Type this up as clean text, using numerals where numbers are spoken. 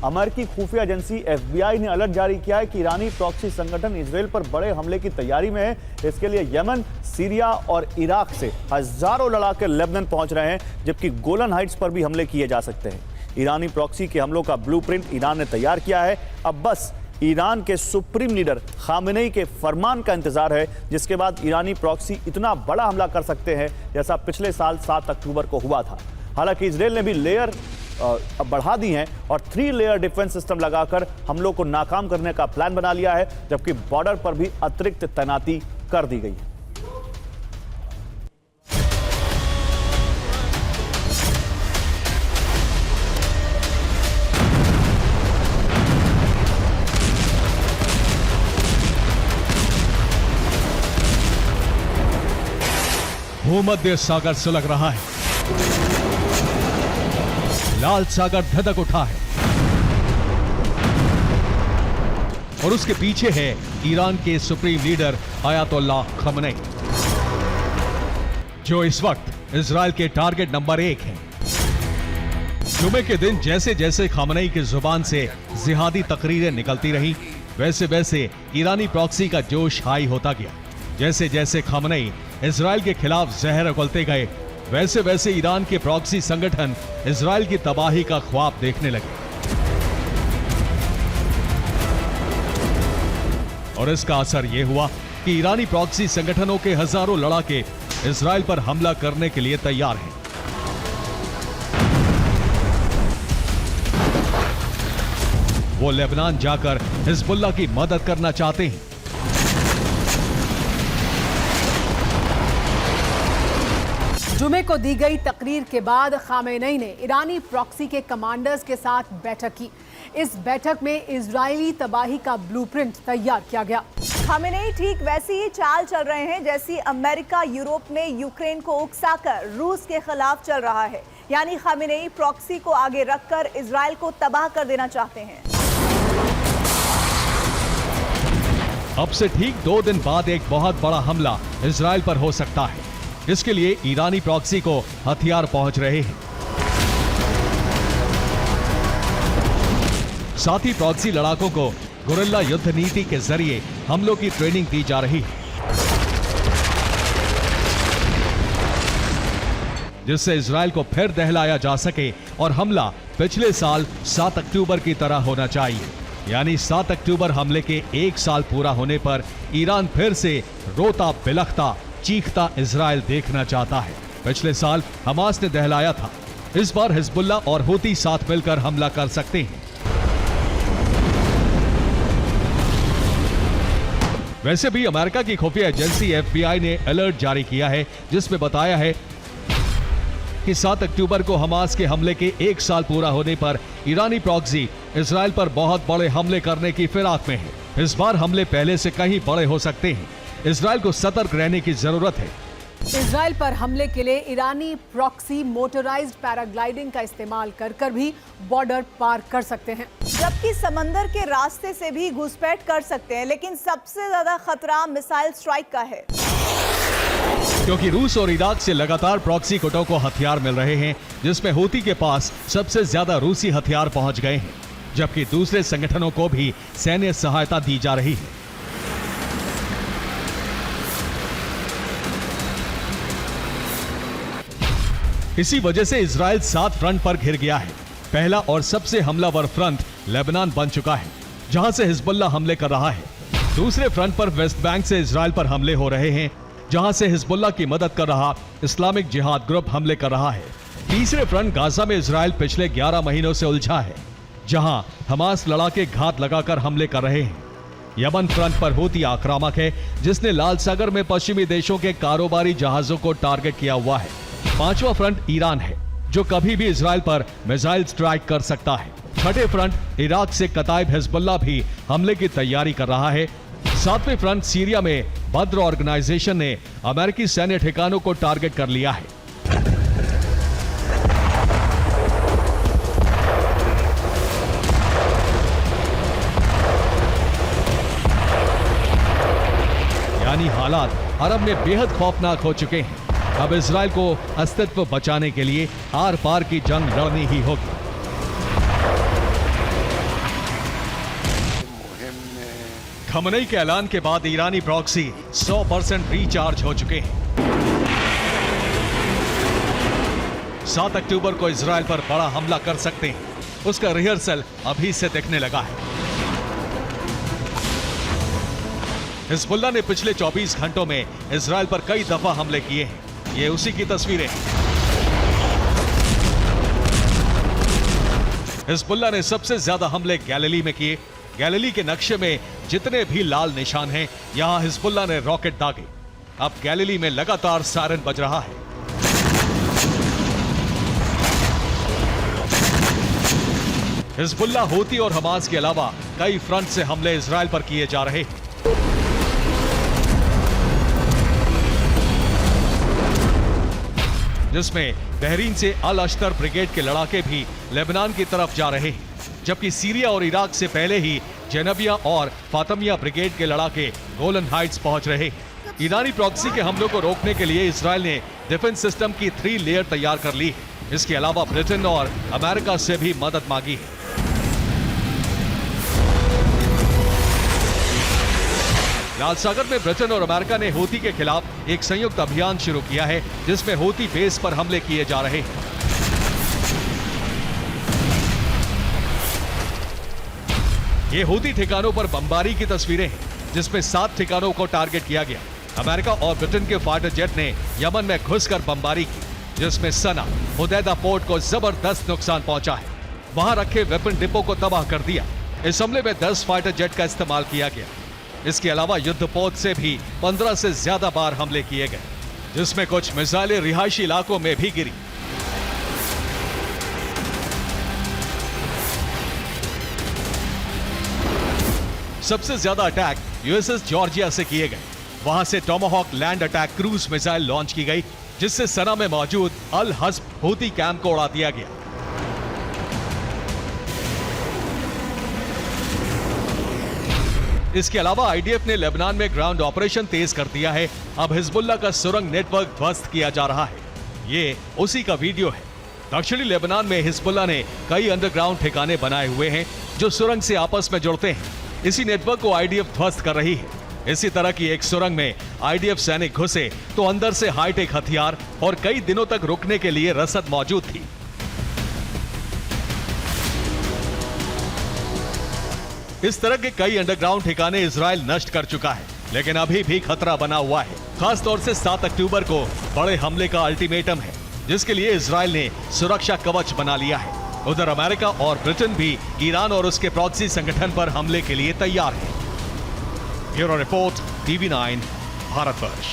अमेरिकी खुफिया agency FBI ने अलर्ट जारी किया है कि ईरानी प्रॉक्सी संगठन इजराइल पर बड़े हमले की तैयारी में है। इसके लिए यमन, सीरिया और इराक से हजारों लड़ाके लेबनान पहुंच रहे हैं, जबकि गोलन हाइट्स पर भी हमले किए जा सकते हैं। ईरानी प्रॉक्सी के हमलों का ब्लूप्रिंट ईरान ने तैयार किया है। अब बस ईरान के सुप्रीम लीडर खामेनेई के फरमान का इंतजार है, जिसके बाद ईरानी प्रॉक्सी इतना बड़ा हमला कर सकते हैं जैसा पिछले साल 7 अक्टूबर को हुआ था। हालांकि इजराइल ने भी लेयर बढ़ा दी हैं और 3 लेयर डिफेंस सिस्टम लगाकर हमलों को नाकाम करने का प्लान बना लिया है, जबकि बॉर्डर पर भी अतिरिक्त तैनाती कर दी गई है। भूमध्य सागर सुलग रहा है, लाल सागर धधक उठा है और उसके पीछे है ईरान के सुप्रीम लीडर अयातोल्लाह खमेनेई, जो इस वक्त इजराइल के टारगेट नंबर 1 हैं। जुमे के दिन जैसे जैसे खमेनेई की जुबान से जिहादी तकरीरें निकलती रही, वैसे वैसे ईरानी प्रॉक्सी का जोश हाई होता गया। जैसे जैसे खमेनेई इजराइल के खिलाफ जहर उगलते गए, वैसे वैसे ईरान के प्रॉक्सी संगठन इजराइल की तबाही का ख्वाब देखने लगे और इसका असर यह हुआ कि ईरानी प्रॉक्सी संगठनों के हजारों लड़ाके इजराइल पर हमला करने के लिए तैयार हैं। वो लेबनान जाकर हिजबुल्लाह की मदद करना चाहते हैं। जुमे को दी गई तकरीर के बाद खामेनेई ने ईरानी प्रॉक्सी के कमांडर्स के साथ बैठक की। इस बैठक में इजरायली तबाही का ब्लूप्रिंट तैयार किया गया। खामेनेई ठीक वैसी ही चाल चल रहे हैं जैसी अमेरिका यूरोप में यूक्रेन को उकसाकर रूस के खिलाफ चल रहा है। यानी खामेनेई प्रॉक्सी को आगे रखकर इजराइल को तबाह कर देना चाहते हैं। अब से ठीक 2 दिन बाद एक बहुत बड़ा हमला इजराइल पर हो सकता है। इसके लिए ईरानी प्रॉक्सी को हथियार पहुंच रहे हैं। साथ ही प्रॉक्सी लड़ाकों को गुरिल्ला युद्ध नीति के जरिए हमलों की ट्रेनिंग दी जा रही है, जिससे इजराइल को फिर दहलाया जा सके और हमला पिछले साल 7 अक्टूबर की तरह होना चाहिए। यानी 7 अक्टूबर हमले के 1 साल पूरा होने पर ईरान फिर से रोता बिलखता चीखता इजराइल देखना चाहता है। पिछले साल हमास ने दहलाया था, इस बार हिजबुल्लाह और हूती साथ मिलकर हमला कर सकते हैं। वैसे भी अमेरिका की खुफिया एजेंसी FBI ने अलर्ट जारी किया है, जिसमें बताया है कि 7 अक्टूबर को हमास के हमले के 1 साल पूरा होने पर ईरानी प्रॉक्सी इजराइल पर बहुत बड़े हमले करने की फिराक में है। इस बार हमले पहले से कहीं बड़े हो सकते हैं। इजराइल को सतर्क रहने की जरूरत है। इजराइल पर हमले के लिए ईरानी प्रॉक्सी मोटराइज्ड पैराग्लाइडिंग का इस्तेमाल कर भी बॉर्डर पार कर सकते हैं, जबकि समंदर के रास्ते से भी घुसपैठ कर सकते हैं। लेकिन सबसे ज्यादा खतरा मिसाइल स्ट्राइक का है, क्योंकि रूस और इराक से लगातार प्रॉक्सी गुटों को हथियार मिल रहे हैं, जिसमें हूती के पास सबसे ज्यादा रूसी हथियार पहुंच गए हैं, जबकि दूसरे संगठनों को भी सैन्य सहायता दी जा रही है। इसी वजह से इजराइल 7 फ्रंट पर घिर गया है। पहला और सबसे हमलावर फ्रंट लेबनान बन चुका है, जहां से हिजबुल्लाह हमले कर रहा है। दूसरे फ्रंट पर वेस्ट बैंक से इजराइल पर हमले हो रहे हैं, जहां से हिजबुल्लाह की मदद कर रहा इस्लामिक जिहाद ग्रुप हमले कर रहा है। तीसरे फ्रंट गाजा में इजराइल पिछले 11 महीनों से उलझा है, जहां हमास लड़ाके घात लगाकर हमले कर रहे हैं। यमन फ्रंट पर हूती आक्रामक है, जिसने लाल सागर में पश्चिमी देशों के कारोबारी जहाजों को टारगेट किया हुआ है। पांचवा फ्रंट ईरान है, जो कभी भी इजराइल पर मिसाइल स्ट्राइक कर सकता है। छठे फ्रंट इराक से कताइब हिजबुल्लाह भी हमले की तैयारी कर रहा है। सातवें फ्रंट सीरिया में बद्र ऑर्गेनाइजेशन ने अमेरिकी सैन्य ठिकानों को टारगेट कर लिया है। यानी हालात अरब में बेहद खौफनाक हो चुके हैं। अब इजराइल को अस्तित्व बचाने के लिए आर पार की जंग लड़नी ही होगी। खमनेई के ऐलान के बाद ईरानी प्रॉक्सी 100% रिचार्ज हो चुके हैं। 7 अक्टूबर को इजराइल पर बड़ा हमला कर सकते हैं, उसका रिहर्सल अभी से दिखने लगा है। हिजबुल्लाह ने पिछले 24 घंटों में इजराइल पर कई दफा हमले किए हैं। ये उसी की तस्वीरें हैं। हिजबुल्लाह ने सबसे ज्यादा हमले गैलिली में किए। गैलिली के नक्शे में जितने भी लाल निशान हैं, यहां हिजबुल्लाह ने रॉकेट दागे। अब गैलिली में लगातार सायरन बज रहा है। हिजबुल्लाह, हूती और हमास के अलावा कई फ्रंट से हमले इजराइल पर किए जा रहे हैं। जिसमें बहरीन से अल अश्तर ब्रिगेड के लड़ाके भी लेबनान की तरफ जा रहे हैं, जबकि सीरिया और इराक से पहले ही जेनबिया और फातमिया ब्रिगेड के लड़ाके गोलन हाइट्स पहुंच रहे हैं। ईरानी प्रॉक्सी के हमलों को रोकने के लिए इजराइल ने डिफेंस सिस्टम की 3 लेयर तैयार कर ली है। इसके अलावा ब्रिटेन और अमेरिका से भी मदद मांगी है। लाल सागर में ब्रिटेन और अमेरिका ने हूती के खिलाफ एक संयुक्त अभियान शुरू किया है, जिसमें हूती बेस पर हमले किए जा रहे हैं। ये हूती ठिकानों पर बमबारी की तस्वीरें हैं, जिसमें 7 ठिकानों को टारगेट किया गया। अमेरिका और ब्रिटेन के फाइटर जेट ने यमन में घुसकर बमबारी की, जिसमें सना हुदैदा पोर्ट को जबरदस्त नुकसान पहुंचा है। वहां रखे वेपन डिपो को तबाह कर दिया। इस हमले में 10 फाइटर जेट का इस्तेमाल किया गया। इसके अलावा युद्धपोत से भी 15 से ज्यादा बार हमले किए गए, जिसमें कुछ मिसाइलें रिहायशी इलाकों में भी गिरी। सबसे ज्यादा अटैक यूएसएस जॉर्जिया से किए गए। वहां से Tomahawk land attack cruise missile launch की गई, जिससे सना में मौजूद अल हस्ब हूती कैंप को उड़ा दिया गया। इसके अलावा आईडीएफ ने लेबनान में ग्राउंड ऑपरेशन तेज कर दिया है। अब हिजबुल्लाह का सुरंग नेटवर्क ध्वस्त किया जा रहा है। ये उसी का वीडियो है। दक्षिणी लेबनान में हिजबुल्लाह ने कई अंडरग्राउंड ठिकाने बनाए हुए हैं, जो सुरंग से आपस में जुड़ते हैं। इसी नेटवर्क को आईडीएफ ध्वस्त कर रही है। इसी तरह की एक सुरंग में आईडीएफ सैनिक घुसे तो अंदर से हाईटेक हथियार और कई दिनों तक रुकने के लिए रसद मौजूद थी। इस तरह के कई अंडरग्राउंड ठिकाने इजराइल नष्ट कर चुका है, लेकिन अभी भी खतरा बना हुआ है। खास तौर से 7 अक्टूबर को बड़े हमले का अल्टीमेटम है, जिसके लिए इजराइल ने सुरक्षा कवच बना लिया है। उधर अमेरिका और ब्रिटेन भी ईरान और उसके प्रॉक्सी संगठन पर हमले के लिए तैयार है। Bureau report, TV9, Bharatvarsh.